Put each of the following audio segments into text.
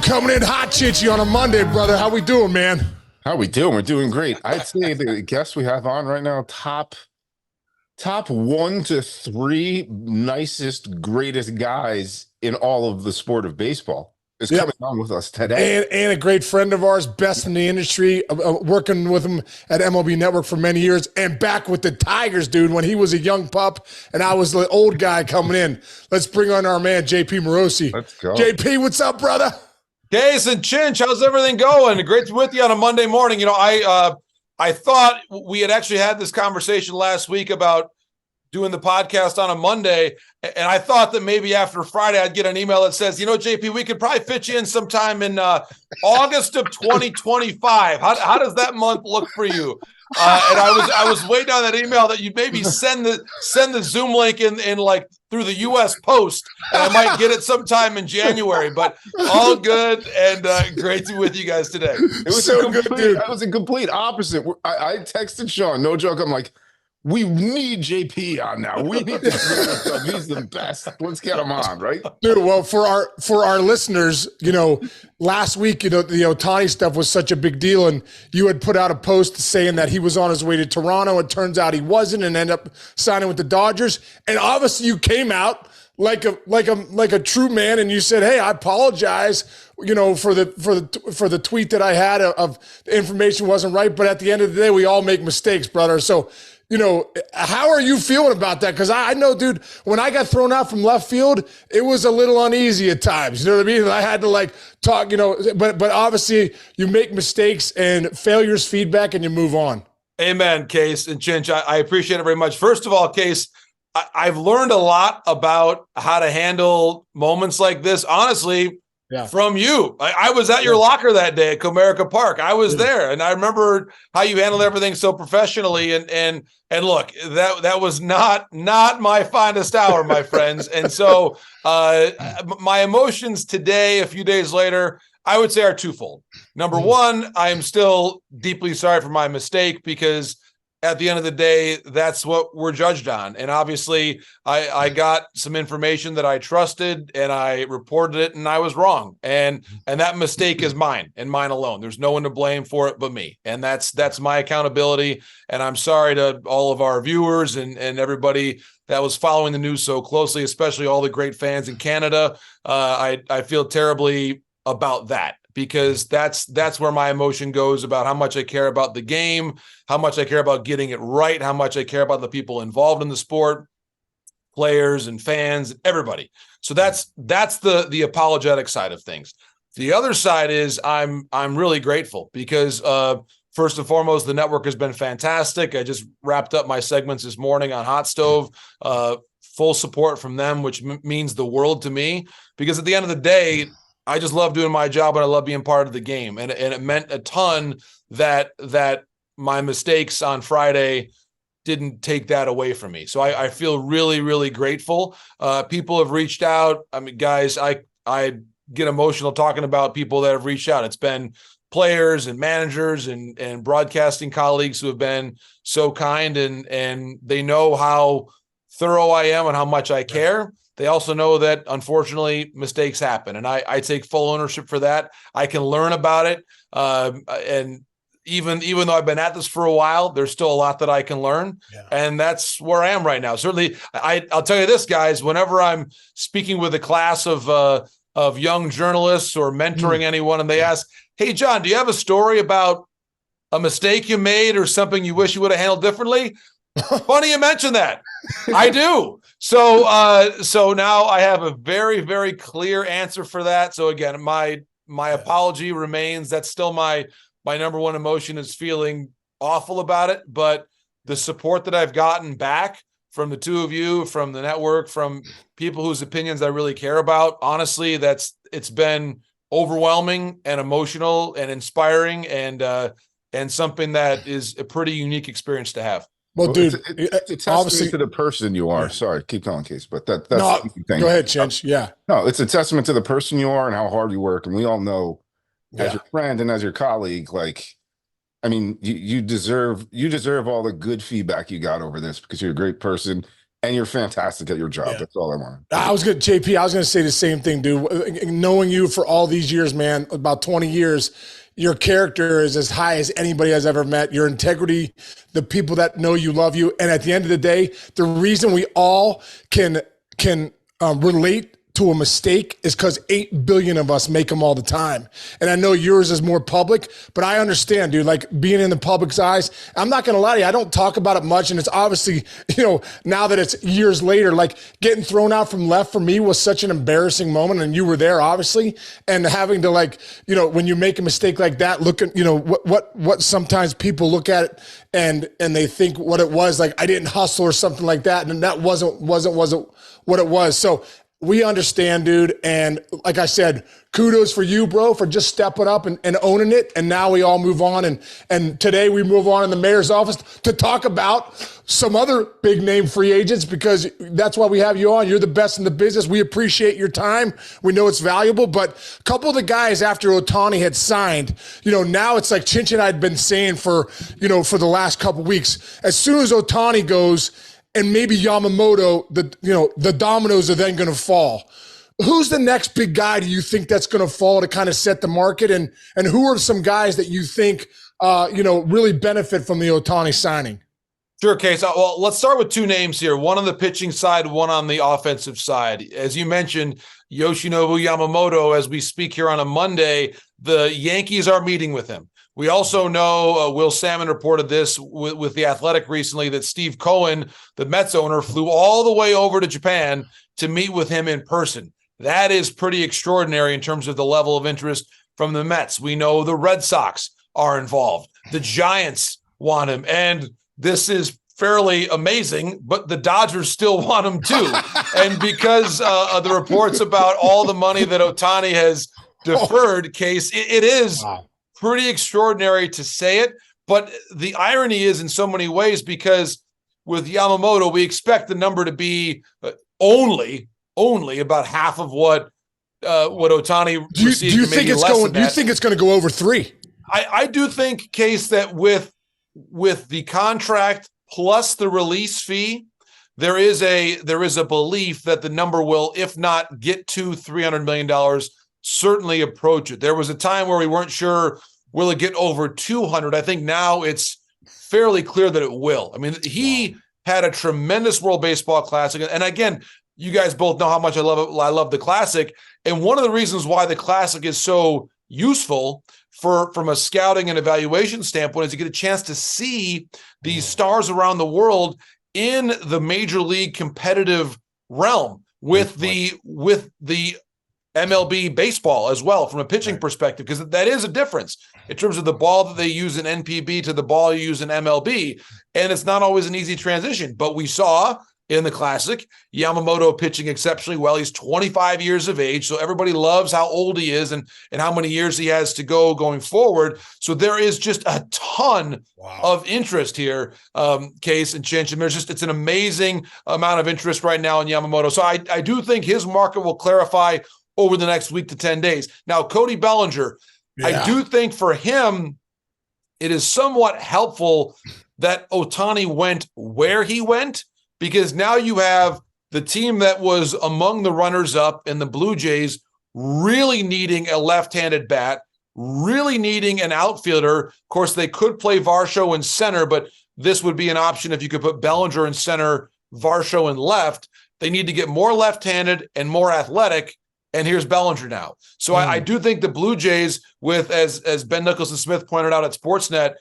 coming in hot, Chichi, on a Monday, brother. How we doing, man? How we doing? We're doing great. I'd say the guests we have on right now, top 1 to 3 nicest, greatest guys in all of the sport of baseball is coming on with us today. And a great friend of ours, best in the industry, working with him at MLB Network for many years, and back with the Tigers, dude, when he was a young pup and I was the old guy coming in. Let's bring on our man, JP Morosi. Let's go. JP, what's up, brother? Case and Chinch, how's everything going? Great to be with you on a Monday morning. You know, I thought we had actually had this conversation last week about doing the podcast on a Monday, and I thought that maybe after Friday I'd get an email that says, you know, JP, we could probably fit you in sometime in August of 2025. How does that month look for you? And I was waiting on that email that you'd maybe send the Zoom link in like through the U.S. Post, and I might get it sometime in January. But all good and great to be with you guys today. It was so good, dude. That was a complete opposite. I texted Sean, no joke. I'm like, we need JP on now. We need to he's the best. Let's get him on, right? Dude, well, for our listeners, you know, last week, you know, the Ohtani stuff was such a big deal, and you had put out a post saying that he was on his way to Toronto. It turns out he wasn't, and ended up signing with the Dodgers. And obviously, you came out like a true man, and you said, "Hey, I apologize, you know, for the tweet that I had of the information wasn't right." But at the end of the day, we all make mistakes, brother. So, you know, how are you feeling about that? Because I know, dude, when I got thrown out from left field, it was a little uneasy at times. You know what I mean? I had to like talk, you know, but obviously you make mistakes and failures feedback and you move on. Amen, Case and Chinch. I appreciate it very much. First of all, Case, I've learned a lot about how to handle moments like this, honestly, from you. I was at your locker that day at Comerica Park. I was there, and I remember how you handled everything so professionally. And look, that was not my finest hour, my friends. And so my emotions today, a few days later, I would say are twofold. Number one, I am still deeply sorry for my mistake, because at the end of the day, that's what we're judged on. And obviously, I got some information that I trusted, and I reported it, and I was wrong. And that mistake is mine and mine alone. There's no one to blame for it but me. And that's my accountability. And I'm sorry to all of our viewers and everybody that was following the news so closely, especially all the great fans in Canada. I feel terribly about that, because that's where my emotion goes about how much I care about the game, how much I care about getting it right, how much I care about the people involved in the sport, players and fans, everybody. So that's the apologetic side of things. The other side is I'm really grateful, because first and foremost, the network has been fantastic. I just wrapped up my segments this morning on Hot Stove. Full support from them, which means the world to me, because at the end of the day, I just love doing my job, and I love being part of the game. And it meant a ton that my mistakes on Friday didn't take that away from me. So I feel really, really grateful. People have reached out. I mean, guys, I get emotional talking about people that have reached out. It's been players and managers and broadcasting colleagues who have been so kind, and they know how thorough I am and how much I care. They also know that, unfortunately, mistakes happen, and I take full ownership for that. I can learn about it, and even though I've been at this for a while, there's still a lot that I can learn, and that's where I am right now. Certainly, I'll tell you this, guys. Whenever I'm speaking with a class of young journalists or mentoring anyone, and they ask, "Hey, John, do you have a story about a mistake you made or something you wish you would have handled differently?" Funny you mention that. I do. So now I have a very, very clear answer for that. So again, my apology remains. That's still my number one emotion, is feeling awful about it. But the support that I've gotten back from the two of you, from the network, from people whose opinions I really care about, honestly, it's been overwhelming and emotional and inspiring, and something that is a pretty unique experience to have. Well, dude, it's a testament to the person you are. Sorry, keep going, Case, but that's no, the thing. Go ahead, Chinch. Yeah. No, it's a testament to the person you are and how hard you work. And we all know, as your friend and as your colleague, like, I mean, you deserve all the good feedback you got over this, because you're a great person. and you're fantastic at your job. Yeah. That's all I want. I was going to say the same thing, dude. Knowing you for all these years, man, about 20 years, your character is as high as anybody has ever met. Your integrity, the people that know you love you. And at the end of the day, the reason we all can relate to a mistake is because 8 billion of us make them all the time. And I know yours is more public, but I understand, dude, like being in the public's eyes. I'm not going to lie to you. I don't talk about it much. And it's obviously, now that it's years later, like getting thrown out from left for me was such an embarrassing moment. And you were there, obviously. And having to when you make a mistake like that, look at, what sometimes people look at it and they think what it was, like I didn't hustle or something like that. And that wasn't what it was. So we understand, dude. And like I said, kudos for you, bro, for just stepping up and owning it. And now we all move on. And today we move on in the mayor's office to talk about some other big name free agents, because that's why we have you on. You're the best in the business. We appreciate your time. We know it's valuable. But a couple of the guys after Ohtani had signed, now it's like Chinch and I had been saying for the last couple of weeks, as soon as Ohtani goes, and maybe Yamamoto, the dominoes are then going to fall. Who's the next big guy do you think that's going to fall to kind of set the market? And who are some guys that you think, really benefit from the Ohtani signing? Sure, Case. Well, let's start with two names here. One on the pitching side, one on the offensive side. As you mentioned, Yoshinobu Yamamoto, as we speak here on a Monday, the Yankees are meeting with him. We also know, Will Salmon reported this with The Athletic recently, that Steve Cohen, the Mets owner, flew all the way over to Japan to meet with him in person. That is pretty extraordinary in terms of the level of interest from the Mets. We know the Red Sox are involved. The Giants want him. And this is fairly amazing, but the Dodgers still want him too. And because of the reports about all the money that Ohtani has deferred, Case, it is pretty extraordinary to say it, but the irony is in so many ways, because with Yamamoto, we expect the number to be only about half of what Ohtani received. Do you think it's going to go over 3? I do think, Case, that with the contract plus the release fee, there is a belief that the number will, if not get to $300 million, certainly approach it. There was a time where we weren't sure, will it get over 200? I think now it's fairly clear that it will. I mean, he had a tremendous World Baseball Classic. And again, you guys both know how much I love the Classic. And one of the reasons why the Classic is so useful from a scouting and evaluation standpoint is you get a chance to see these stars around the world in the major league competitive realm with the MLB baseball as well from a pitching perspective, because that is a difference in terms of the ball that they use in NPB to the ball you use in MLB. And it's not always an easy transition, but we saw in the Classic Yamamoto pitching exceptionally well. He's 25 years of age, so everybody loves how old he is and how many years he has to go going forward. So there is just a ton of interest here, Case and Chinch, and it's an amazing amount of interest right now in Yamamoto. So I do think his market will clarify over the next week to 10 days. Now, Cody Bellinger, I do think for him, it is somewhat helpful that Ohtani went where he went, because now you have the team that was among the runners-up in the Blue Jays really needing a left-handed bat, really needing an outfielder. Of course, they could play Varsho in center, but this would be an option if you could put Bellinger in center, Varsho in left. They need to get more left-handed and more athletic, and here's Bellinger now. So I do think the Blue Jays, with as Ben Nicholson-Smith pointed out at Sportsnet,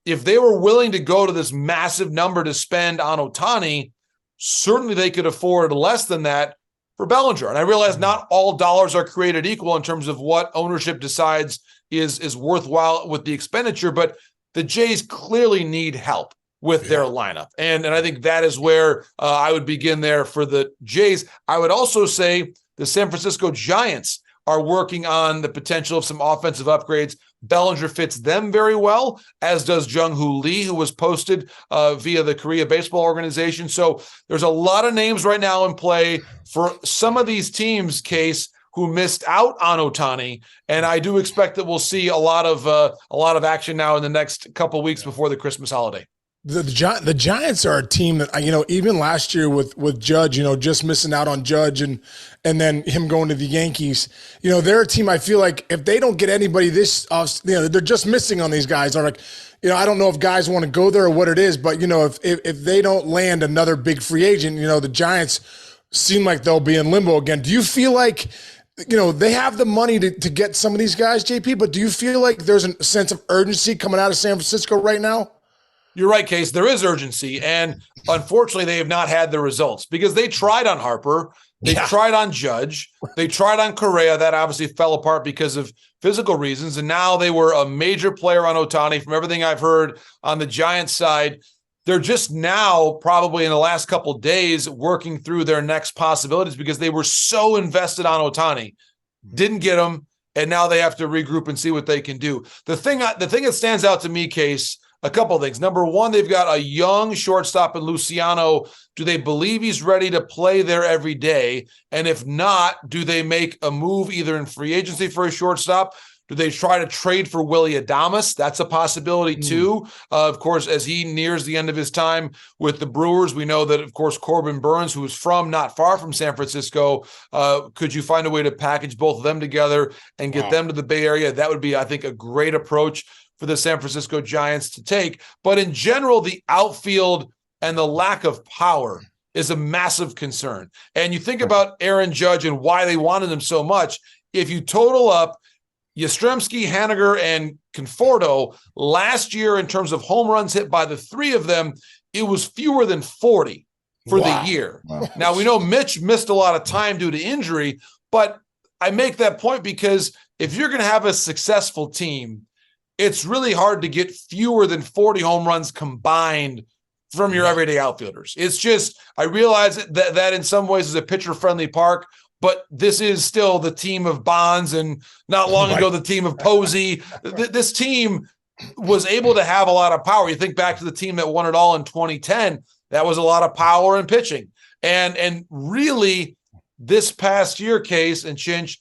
if they were willing to go to this massive number to spend on Ohtani, certainly they could afford less than that for Bellinger. And I realize not all dollars are created equal in terms of what ownership decides is worthwhile with the expenditure, but the Jays clearly need help with their lineup. And I think that is where I would begin there for the Jays. I would also say the San Francisco Giants are working on the potential of some offensive upgrades. Bellinger fits them very well, as does Jung-Hoo Lee, who was posted via the Korea Baseball Organization. So there's a lot of names right now in play for some of these teams, Case, who missed out on Ohtani, and I do expect that we'll see a lot of action now in the next couple of weeks before the Christmas holiday. The Giants are a team that, even last year with Judge, just missing out on Judge and then him going to the Yankees, they're a team I feel like if they don't get anybody this off, they're just missing on these guys. Or like, I don't know if guys want to go there or what it is, but if they don't land another big free agent, the Giants seem like they'll be in limbo again. Do you feel like, they have the money to get some of these guys, JP, but do you feel like there's a sense of urgency coming out of San Francisco right now? You're right, Case. There is urgency, and unfortunately, they have not had the results because they tried on Harper, they tried on Judge, they tried on Correa. That obviously fell apart because of physical reasons, and now they were a major player on Ohtani. From everything I've heard on the Giants side, they're just now probably in the last couple of days working through their next possibilities because they were so invested on Ohtani, didn't get him, and now they have to regroup and see what they can do. The thing that stands out to me, Case. A couple of things. Number one, they've got a young shortstop in Luciano. Do they believe he's ready to play there every day? And if not, do they make a move either in free agency for a shortstop? Do they try to trade for Willy Adames? That's a possibility too. Of course, as he nears the end of his time with the Brewers, we know that, of course, Corbin Burns, who is from not far from San Francisco, could you find a way to package both of them together and get them to the Bay Area? That would be, I think, a great approach for the San Francisco Giants to take. But in general, the outfield and the lack of power is a massive concern. And you think about Aaron Judge and why they wanted him so much. If you total up Yastrzemski, Haniger, and Conforto last year in terms of home runs hit by the three of them, it was fewer than 40 for the year. Wow. Now, we know Mitch missed a lot of time due to injury, but I make that point because if you're going to have a successful team, it's really hard to get fewer than 40 home runs combined from your everyday outfielders. It's just, I realize that in some ways is a pitcher-friendly park, but this is still the team of Bonds and not long ago the team of Posey. This team was able to have a lot of power. You think back to the team that won it all in 2010, that was a lot of power and pitching. And really, this past year, Case and Chinch,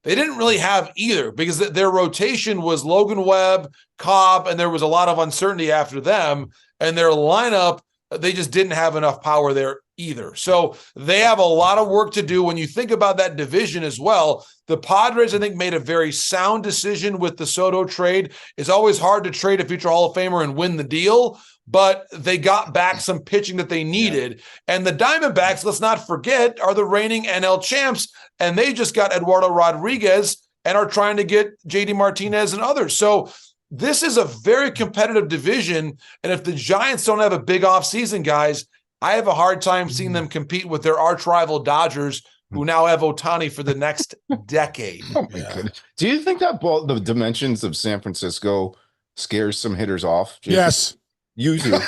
they didn't really have either because their rotation was Logan Webb, Cobb, and there was a lot of uncertainty after them. And their lineup, they just didn't have enough power there either. So they have a lot of work to do when you think about that division as well. The Padres, I think, made a very sound decision with the Soto trade. It's always hard to trade a future Hall of Famer and win the deal, but they got back some pitching that they needed. Yeah. And the Diamondbacks, let's not forget, are the reigning NL champs, and they just got Eduardo Rodriguez and are trying to get JD Martinez and others. So this is a very competitive division, and if the Giants don't have a big offseason, guys, I have a hard time seeing them compete with their arch rival Dodgers, who now have Ohtani for the next decade. Oh my goodness. Do you think that the dimensions of San Francisco scares some hitters off? Jason? Yes. You do.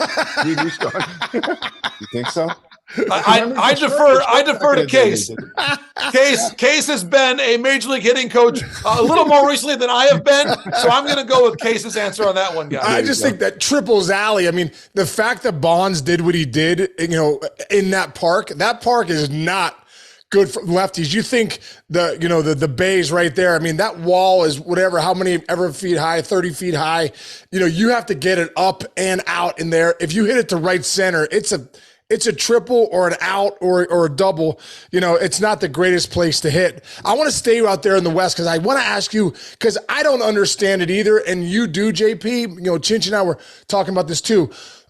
You do, Sean. You think so? I defer to Case. Case has been a major league hitting coach a little more recently than I have been, so I'm going to go with Case's answer on that one, guys. I just think that triples alley. I mean, the fact that Bonds did what he did, in that park is not good for lefties. You think the Bay's right there. I mean, that wall is whatever, how many ever feet high, 30 feet high. You have to get it up and out in there. If you hit it to right center, it's a triple or an out or a double. It's not the greatest place to hit. I want to stay out there in the West because I want to ask you, because I don't understand it either. And you do, JP. Chinch and I were talking about this too.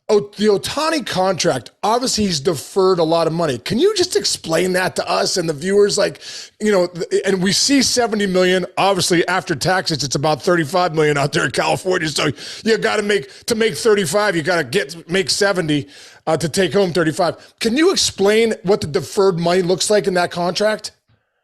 The Ohtani contract, obviously he's deferred a lot of money. Can you just explain that to us and the viewers? And we see 70 million, obviously after taxes, it's about 35 million out there in California. So you got to make 35, you got to make 70 to take home 35. Can you explain what the deferred money looks like in that contract?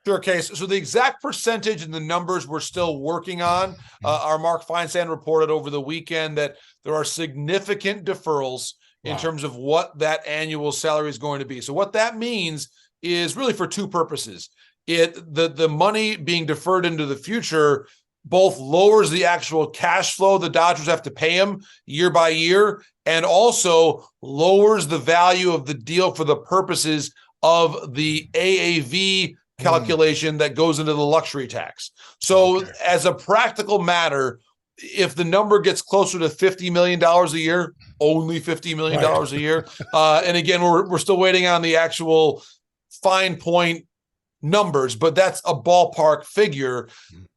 Sure, Case. So the exact percentage and the numbers we're still working on. Our Mark Feinstein reported over the weekend that there are significant deferrals in terms of what that annual salary is going to be. So what that means is really for two purposes. The money being deferred into the future both lowers the actual cash flow the Dodgers have to pay him year by year, and also lowers the value of the deal for the purposes of the AAV calculation that goes into the luxury tax. So as a practical matter, if the number gets closer to $50 million a year, only $50 million a year. And again, we're still waiting on the actual fine point numbers, but that's a ballpark figure.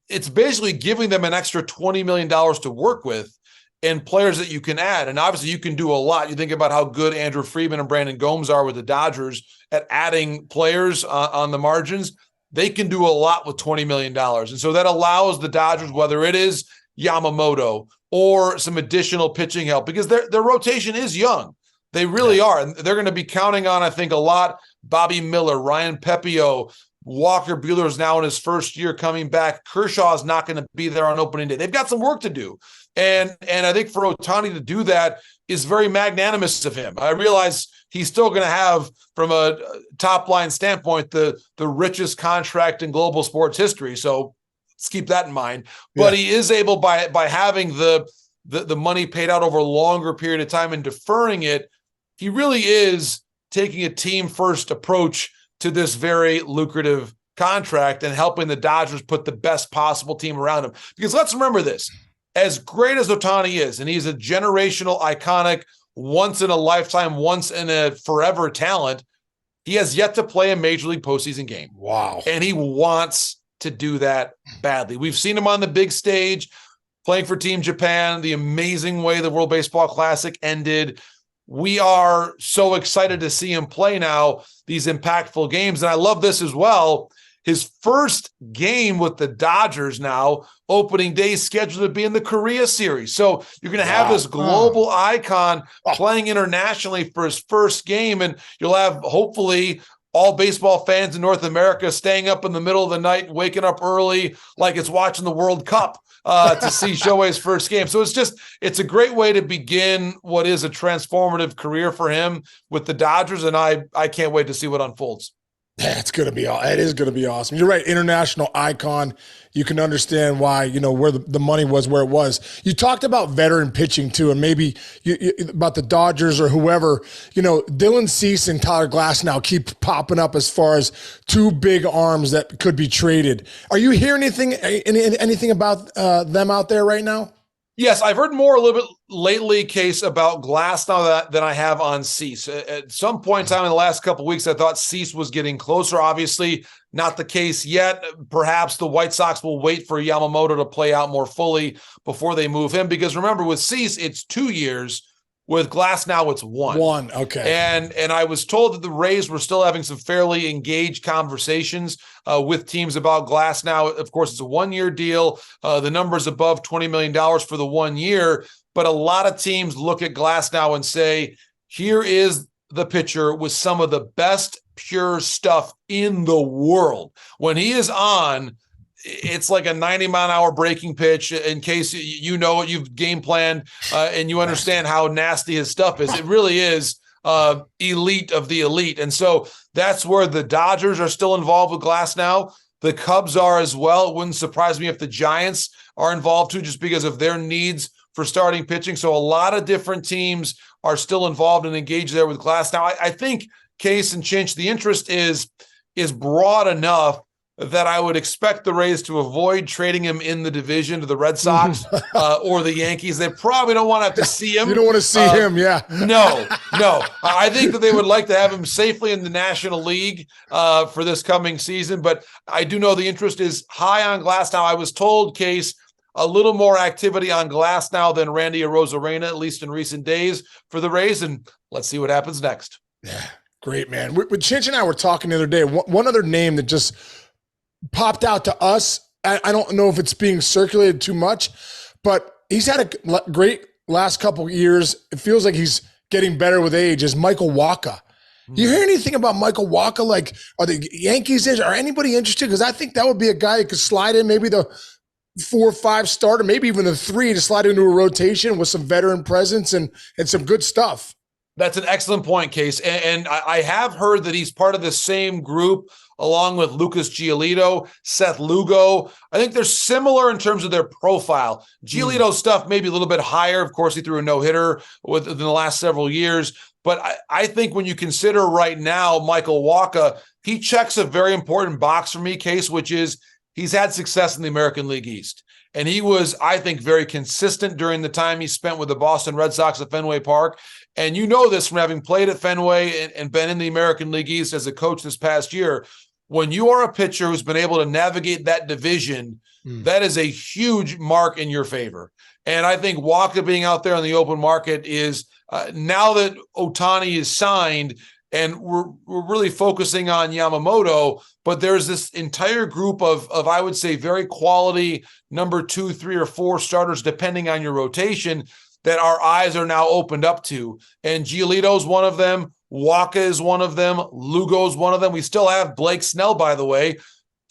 It's basically giving them an extra $20 million to work with and players that you can add. And obviously you can do a lot. You think about how good Andrew Friedman and Brandon Gomes are with the Dodgers at adding players on the margins. They can do a lot with $20 million. And so that allows the Dodgers, whether it is Yamamoto or some additional pitching help, because their rotation is young. They really are. And they're going to be counting on, I think, a lot. Bobby Miller, Ryan Pepio, Walker Buehler is now in his first year coming back. Kershaw is not going to be there on opening day. They've got some work to do. And I think for Ohtani to do that is very magnanimous of him. I realize he's still going to have, from a top-line standpoint, the richest contract in global sports history. So let's keep that in mind. But he is able, by having the money paid out over a longer period of time and deferring it, he really is taking a team-first approach to this very lucrative contract and helping the Dodgers put the best possible team around him. Because let's remember this, as great as Ohtani is, and he's a generational, iconic, once-in-a-lifetime, once-in-a-forever talent, he has yet to play a Major League postseason game. Wow. And he wants to do that badly. We've seen him on the big stage, playing for Team Japan, the amazing way the World Baseball Classic ended. We are so excited to see him play now, these impactful games. And I love this as well. His first game with the Dodgers now, opening day, scheduled to be in the Korea series. So you're going to have this global icon playing internationally for his first game, and you'll have, hopefully, all baseball fans in North America staying up in the middle of the night, waking up early like it's watching the World Cup to see Shohei's first game. So it's a great way to begin what is a transformative career for him with the Dodgers, and I can't wait to see what unfolds. Yeah, it is going to be awesome. You're right. International icon. You can understand why, where the money was, where it was. You talked about veteran pitching too, and maybe about the Dodgers or whoever, Dylan Cease and Tyler Glasnow keep popping up as far as two big arms that could be traded. Are you hearing anything about them out there right now? Yes, I've heard more a little bit lately, Case, about Glasnow than I have on Cease. At some point in time in the last couple of weeks, I thought Cease was getting closer. Obviously, not the case yet. Perhaps the White Sox will wait for Yamamoto to play out more fully before they move him. Because remember, with Cease, it's 2 years. With Glasnow, it's one. Okay. And I was told that the Rays were still having some fairly engaged conversations with teams about Glasnow. Of course, it's a 1-year deal. The number's above $20 million for the 1 year. But a lot of teams look at Glasnow and say, here is the pitcher with some of the best pure stuff in the world. When he is on, it's like a 90-mile-an-hour breaking pitch. In case you've game planned and you understand how nasty his stuff is. It really is elite of the elite. And so that's where the Dodgers are still involved with Glasnow. The Cubs are as well. It wouldn't surprise me if the Giants are involved too, just because of their needs for starting pitching. So a lot of different teams are still involved and engaged there with Glasnow. I think, Case and Chinch, the interest is broad enough that I would expect the Rays to avoid trading him in the division to the Red Sox or the Yankees. They probably don't want to have to see him. You don't want to see him, yeah. No. I think that they would like to have him safely in the National League for this coming season, but I do know the interest is high on Glasnow. I was told, Case, a little more activity on Glasnow than Randy Arozarena, at least in recent days for the Rays, and let's see what happens next. Yeah, great, man. With Chinch and I were talking the other day. One other name that just popped out to us. I don't know if it's being circulated too much, but he's had a great last couple of years. It feels like he's getting better with age. Is Michael Wacha. You hear anything about Michael Wacha? Like, are the Yankees, are anybody interested? Because I think that would be a guy that could slide in maybe the 4 or 5 starter, maybe even the 3 to slide into a rotation with some veteran presence and some good stuff. That's an excellent point, Case. And I have heard that he's part of the same group along with Lucas Giolito, Seth Lugo. I think they're similar in terms of their profile. Giolito's stuff maybe a little bit higher. Of course, he threw a no-hitter within the last several years. But I think when you consider right now Michael Wacha, he checks a very important box for me, Case, which is he's had success in the American League East. And he was, I think, very consistent during the time he spent with the Boston Red Sox at Fenway Park. And you know this from having played at Fenway and been in the American League East as a coach this past year. When you are a pitcher who's been able to navigate that division, that is a huge mark in your favor. And I think Walker being out there on the open market is now that Ohtani is signed, and we're really focusing on Yamamoto, but there's this entire group of I would say very quality number 2, 3, or 4 starters, depending on your rotation, that our eyes are now opened up to. And Giolito's one of them. Waka is one of them. Lugo's one of them. We still have Blake Snell, by the way,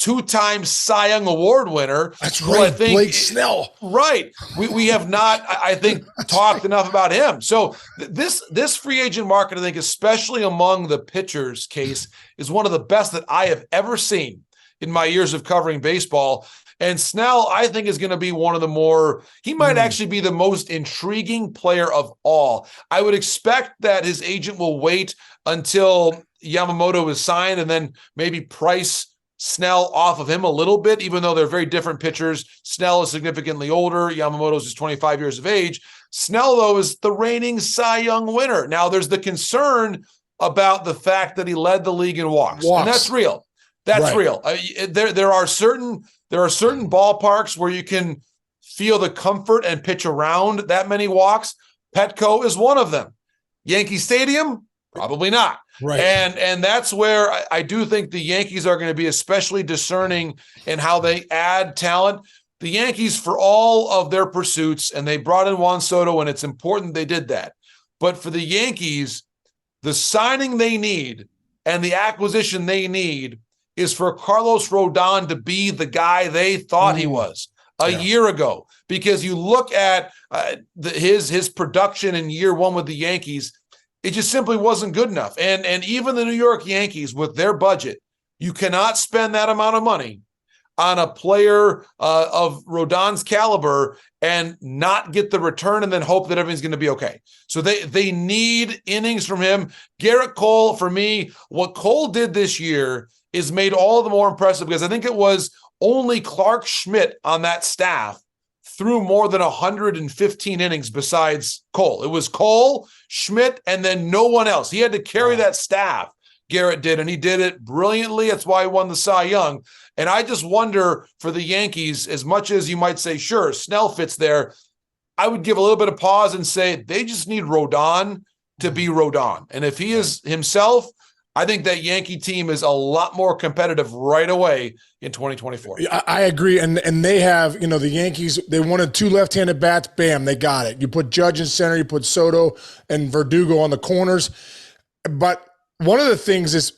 2-time Cy Young Award winner. That's right, Blake Snell. Right. We have not, I think, talked enough about him. So this free agent market, I think, especially among the pitchers, Case, is one of the best that I have ever seen in my years of covering baseball. And Snell, I think, is going to be one of the more, he might actually be the most intriguing player of all. I would expect that his agent will wait until Yamamoto is signed and then maybe price Snell off of him a little bit, even though they're very different pitchers. Snell is significantly older. Yamamoto's is 25 years of age. Snell, though, is the reigning Cy Young winner. Now, there's the concern about the fact that he led the league in walks. And that's real. That's real. There are certain ballparks where you can feel the comfort and pitch around that many walks. Petco is one of them. Yankee Stadium, probably not. Right. And that's where I do think the Yankees are going to be especially discerning in how they add talent. The Yankees, for all of their pursuits, and they brought in Juan Soto, and it's important they did that. But for the Yankees, the signing they need and the acquisition they need is for Carlos Rodon to be the guy they thought he was a year ago. Because you look at his production in year one with the Yankees, it just simply wasn't good enough. And even the New York Yankees, with their budget, you cannot spend that amount of money on a player of Rodon's caliber and not get the return and then hope that everything's going to be okay. So they need innings from him. Garrett Cole, for me, what Cole did this year is made all the more impressive because I think it was only Clark Schmidt on that staff threw more than 115 innings besides Cole. It was Cole, Schmidt, and then no one else. He had to carry that staff, Garrett did, and he did it brilliantly. That's why he won the Cy Young. And I just wonder for the Yankees, as much as you might say, sure, Snell fits there, I would give a little bit of pause and say they just need Rodon to be Rodon. And if he is himself, I think that Yankee team is a lot more competitive right away in 2024. I agree. And they have, the Yankees, they wanted 2 left-handed bats. Bam, they got it. You put Judge in center, you put Soto and Verdugo on the corners. But one of the things is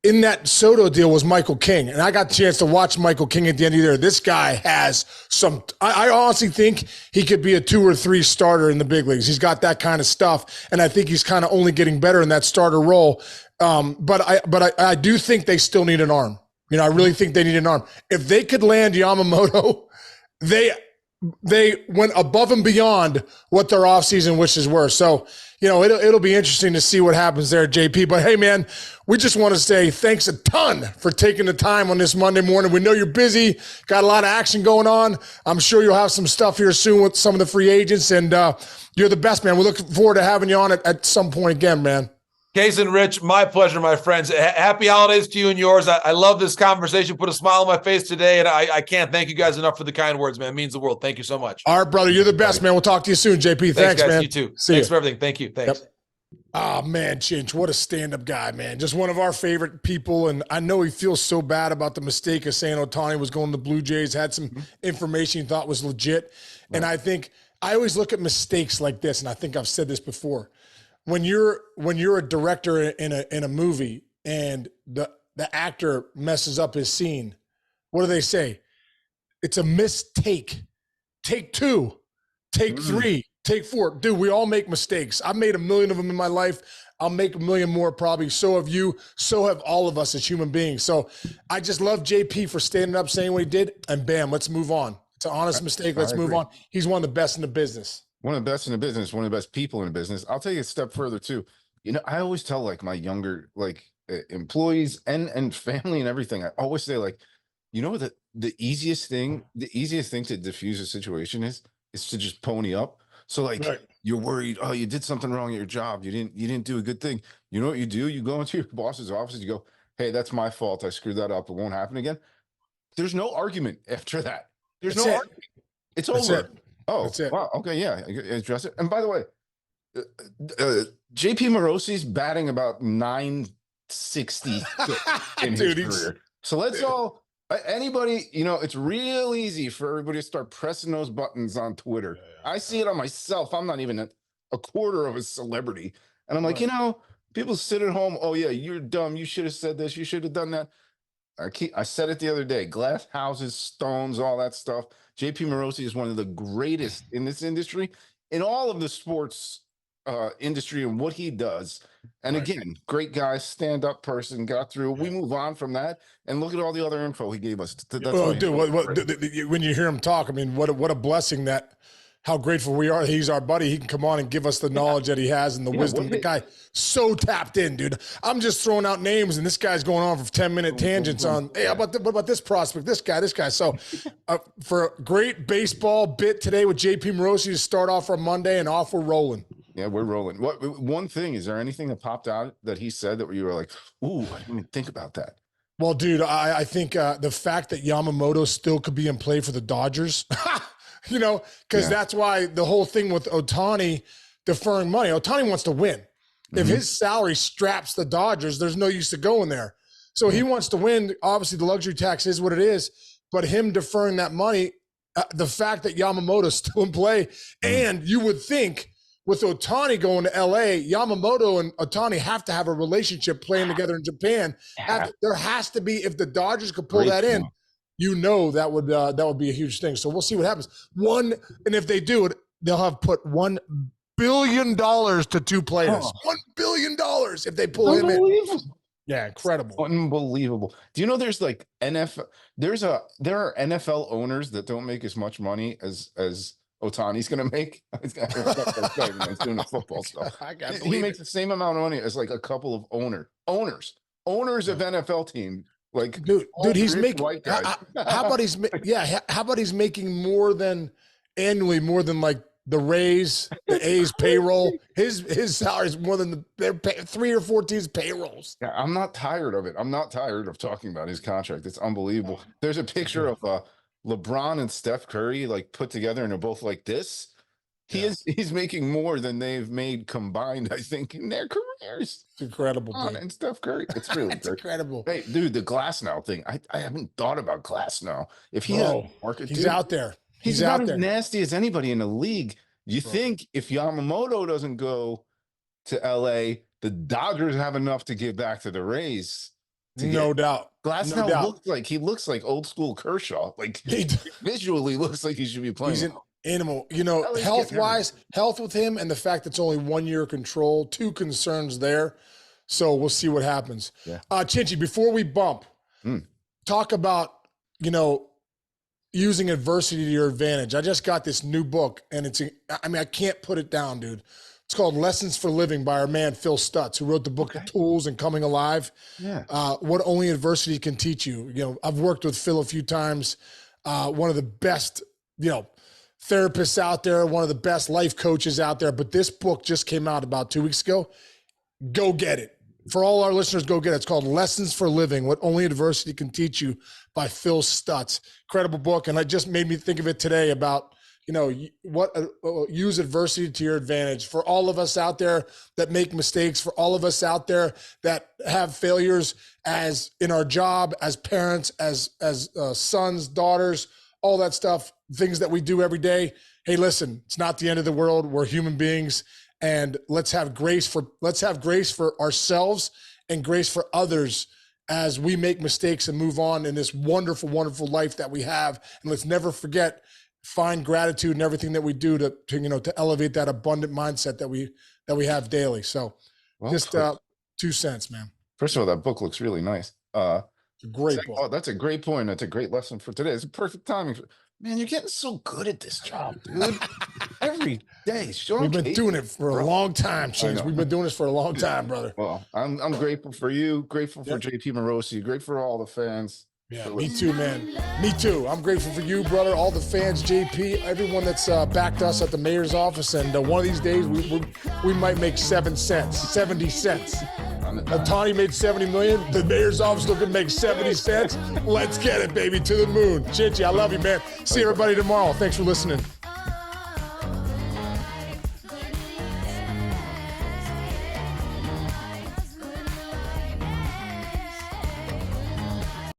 in that Soto deal was Michael King. And I got a chance to watch Michael King at the end of the year. This guy has I honestly think he could be a 2 or 3 starter in the big leagues. He's got that kind of stuff. And I think he's kind of only getting better in that starter role. But I do think they still need an arm. I really think they need an arm. If they could land Yamamoto, they went above and beyond what their offseason wishes were. So, it'll be interesting to see what happens there, JP. But hey, man, we just want to say thanks a ton for taking the time on this Monday morning. We know you're busy, got a lot of action going on. I'm sure you'll have some stuff here soon with some of the free agents, and you're the best, man. We're looking forward to having you on at some point again, man. Case and Rich, my pleasure, my friends. Happy holidays to you and yours. I love this conversation. Put a smile on my face today, and I can't thank you guys enough for the kind words, man. It means the world. Thank you so much. All right, brother. You're the best, man. We'll talk to you soon, JP. Thanks guys. man. You too. See Thanks you. for everything. Thank you. Thanks. Yep. Oh, man, Chinch, what a stand-up guy, man. Just one of our favorite people, and I know he feels so bad about the mistake of saying Ohtani was going to the Blue Jays, had some information he thought was legit. Right. And I think I always look at mistakes like this, and I think I've said this before. When you're a director in a movie and the actor messes up his scene, what do they say? It's a mistake. Take 2, take 3, take 4. Dude, we all make mistakes. I've made 1 million of them in my life. I'll make 1 million more probably. So have you. So have all of us as human beings. So I just love JP for standing up, saying what he did, and bam, let's move on. It's an honest mistake. Let's move on. He's one of the best in the business. One of the best in the business, one of the best people in the business. I'll take it a step further too. I always tell my younger employees and family and everything. I always say You know what the easiest thing to diffuse a situation is to just pony up. So like you're worried, oh, you did something wrong at your job. You didn't do a good thing. You know what you do? You go into your boss's office, you go, hey, that's my fault. I screwed that up. It won't happen again. There's no argument after that. There's no argument. It's over. Oh, wow. Okay, yeah. Address it. And by the way, JP Morosi's batting about 960 in his career. So let's all anybody, it's real easy for everybody to start pressing those buttons on Twitter. I see it on myself. I'm not even a quarter of a celebrity. And I'm like, people sit at home. Oh yeah, you're dumb. You should have said this. You should have done that. I said it the other day, glass houses, stones, all that stuff. JP Morosi is one of the greatest in this industry, in all of the sports industry and what he does. And again, great guy, stand-up person, got through. We move on from that and look at all the other info he gave us. When you hear him talk, I mean, what a blessing that how grateful we are that he's our buddy. He can come on and give us the knowledge that he has and the wisdom. The guy so tapped in, dude. I'm just throwing out names, and this guy's going on for 10-minute tangents on, hey, what about this prospect, this guy. So for a great baseball bit today with JP Morosi to start off our Monday, and off we're rolling. Yeah, we're rolling. One thing, is there anything that popped out that he said that you were like, ooh, I didn't even think about that? Well, dude, I think the fact that Yamamoto still could be in play for the Dodgers – because that's why the whole thing with Ohtani deferring money. Ohtani wants to win. If his salary straps the Dodgers, there's no use to going there. So he wants to win. Obviously, the luxury tax is what it is. But him deferring that money, the fact that Yamamoto's still in play, and you would think with Ohtani going to L.A., Yamamoto and Ohtani have to have a relationship playing together in Japan. There has to be, if the Dodgers could pull that in, that would be a huge thing. So we'll see what happens. And if they do it, they'll have put $1 billion to two players. $1 billion if they pull him in. Yeah, incredible. Unbelievable. Do you know there's like NFL? There are NFL owners that don't make as much money as Ohtani's going to make. He's doing the football stuff. He makes the same amount of money as like a couple of owners of NFL teams. Like, dude, he's making. How about he's making more than like the Rays, the A's payroll. His salary is more than their 3 or 4 teams' payrolls. Yeah, I'm not tired of it. I'm not tired of talking about his contract. It's unbelievable. There's a picture of LeBron and Steph Curry like put together, and they're both like this. He's making more than they've made combined, I think, in their careers. It's incredible, dude. And Steph Curry. It's really incredible. Hey, dude, the Glasnow thing. I haven't thought about Glasnow. If he has market, he's out there. He's about as nasty as anybody in the league. You think if Yamamoto doesn't go to LA, the Dodgers have enough to give back to the Rays? No doubt. Glasnow looks like old school Kershaw. Like visually looks like he should be playing. He's an animal. Health with him, and the fact it's only 1 year control, 2 concerns there. So we'll see what happens. Yeah. Chinchy, before we bump, talk about, using adversity to your advantage. I just got this new book, and I can't put it down, dude. It's called Lessons for Living by our man, Phil Stutz, who wrote the book, The Tools and Coming Alive. Yeah. What only adversity can teach you. I've worked with Phil a few times. One of the best, therapists out there, one of the best life coaches out there. But this book just came out about 2 weeks ago. Go get it. For all our listeners, go get it. It's called Lessons for Living, What Only Adversity Can Teach You by Phil Stutz. Incredible book. And it just made me think of it today about, use adversity to your advantage. For all of us out there that make mistakes, for all of us out there that have failures as in our job, as parents, as sons, daughters, all that stuff, things that we do every day. Hey, listen, it's not the end of the world. We're human beings. And let's have grace for ourselves and grace for others as we make mistakes and move on in this wonderful, wonderful life that we have. And let's never forget, find gratitude in everything that we do to elevate that abundant mindset that we have daily. So just 2 cents, man. First of all, that book looks really nice. It's a great book. Oh, that's a great point. That's a great lesson for today. It's a perfect timing. Man, you're getting so good at this job, dude. Every day. We've been doing it for a long time, Chase. We've been doing this for a long time, brother. Well, I'm grateful for you, grateful for JP Morosi, grateful for all the fans. Yeah, me too, man. Me too. I'm grateful for you, brother, all the fans, JP, everyone that's backed us at the mayor's office. And one of these days, we might make 70 cents. Ohtani made 70 million. The mayor's office looking to make 70 cents. Let's get it, baby, to the moon. Chichi, I love you, man. See everybody tomorrow. Thanks for listening.